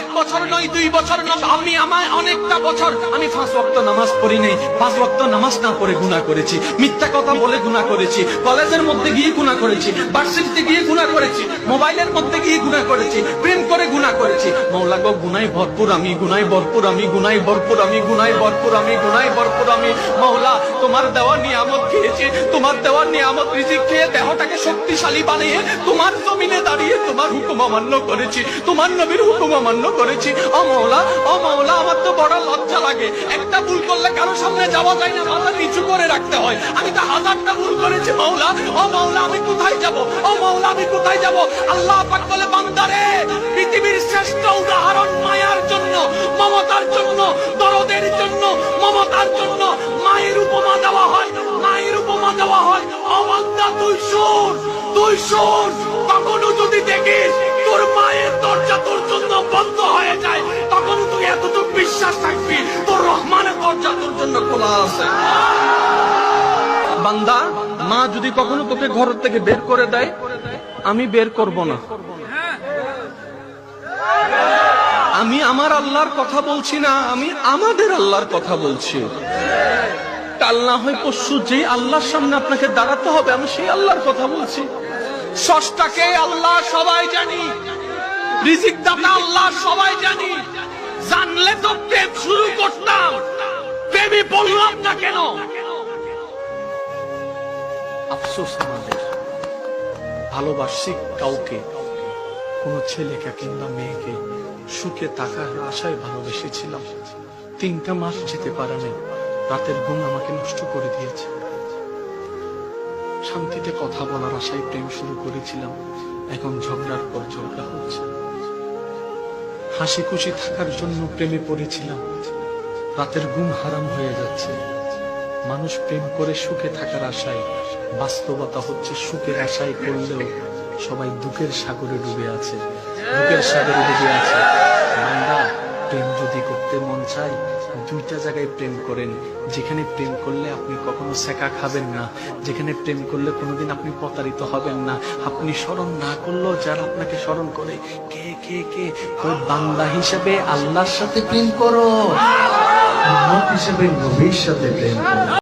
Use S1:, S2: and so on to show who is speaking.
S1: 1 বছর নয়, 2 বছর নয়, আমি আমার অনেকটা বছর আমি 5 ওয়াক্ত নামাজ পড়ি নাই। 5 ওয়াক্ত নামাজ না পড়ে গুনাহ করেছি, মিথ্যা কথা বলে গুনাহ করেছি, কলেজের মধ্যে গিয়ে গুনাহ করেছি, ভার্সিটিতে গিয়ে গুনাহ করেছি, মোবাইলের মধ্যে গিয়ে গুনাহ করেছি, প্রেম করে গুনাহ করেছি। মাওলা গো, গুনাহে ভরপুর আমি, গুনাহে ভরপুর আমি, গুনাহে ভরপুর আমি, গুনাহে ভরপুর আমি, গুনাহে ভরপুর আমি। মাওলা, তোমার দেওয়া নিয়ামত খেয়েছি, তোমার দেওয়া নিয়ামত রিজিক খেয়ে দেহটাকে শক্তিশালী বানিয়ে তোমার জমিনে দাঁড়িয়ে তোমার হুকুম অমান্য করেছি, তোমার নবীর হুকুম অমান্য করেছি। ও মাওলা, ও মাওলা, আমার তো বড় লজ্জা লাগে। একটা ভুল করলে কারো সামনে যাওয়া যায় না, মাথা নিচু করে রাখতে হয়। আমি তো 1000টা ভুল করেছি মাওলা। ও মাওলা, আমি কোথায় যাব? ও মাওলা, আমি কোথায় যাব? আল্লাহ পাক বলে, বান্দারে, পৃথিবীর শ্রেষ্ঠ উদাহরণ মায়ার জন্য, মমতার জন্য, দরদের জন্য, মমতার জন্য মায়ের উপমা দেওয়া হয়, মায়ের উপমা দেওয়া হয়। ও বান্দা, তুই শোন, তুই শোন, কখনো যদি দেখিস তোর মায়ের দরজা তোর জন্য বন্ধ হয়ে যায়, তখন তুই এতটুকু বিশ্বাস থাকবি তোর রহমানের দরজা তোর জন্য খোলা আছে। বান্দা, মা যদি কখনো তোকে ঘর থেকে বের করে দেয়, আমি বের করব না। আমি আমার আল্লাহর কথা বলছি না, আমি আমাদের আল্লাহর কথা বলছি। কাল না হয় পরশু যে আল্লাহর সামনে আপনাকে দাঁড়াতে হবে, আমি সেই আল্লাহর কথা বলছি। স্রষ্টাকে আল্লাহ সবাই জানি, রিজিক দাতা আল্লাহ সবাই জানি। জানলে তো প্রেম শুরু করতাম, প্রেমে বললাম না কেন? আফসোস আমাদের, ভালোবাসি কাউকে, কোন ছেলেকে কিংবা মেয়েকে সুখে থাকার আশায় ভালোবেসেছিলাম। 3টা মাস যেতে পারে নাই, রাতের ঘুম আমাকে নষ্ট করে দিয়েছে। শান্তিতে কথা বলার আশায় প্রেম শুরু করেছিলাম, এখন ঝগড়ার পর ঝগড়া হচ্ছে। হাসি খুশি থাকার জন্য প্রেমে পড়েছিলাম, রাতের ঘুম হারাম হয়ে যাচ্ছে। মানুষ প্রেম করে সুখে থাকার আশায়, বাস্তবতা হচ্ছে সুখের আশায় করলেও সবাই দুঃখের সাগরে ডুবে আছে, দুঃখের সাগরে ডুবে আছে। বান্দা, প্রেম যদি করতে মন চায়, 2টা জায়গায় প্রেম করেন। যেখানে প্রেম করলে আপনি কখনো সেকা খাবেন না, যেখানে প্রেম করলে কোনোদিন আপনি প্রতারিত হবেন না। আপনি স্মরণ না করলেও যারা আপনাকে স্মরণ করে, কে কে কে ওই বান্দা হিসেবে আল্লাহর সাথে প্রেম করো, উম্মত হিসেবে নবীর সাথে প্রেম করো।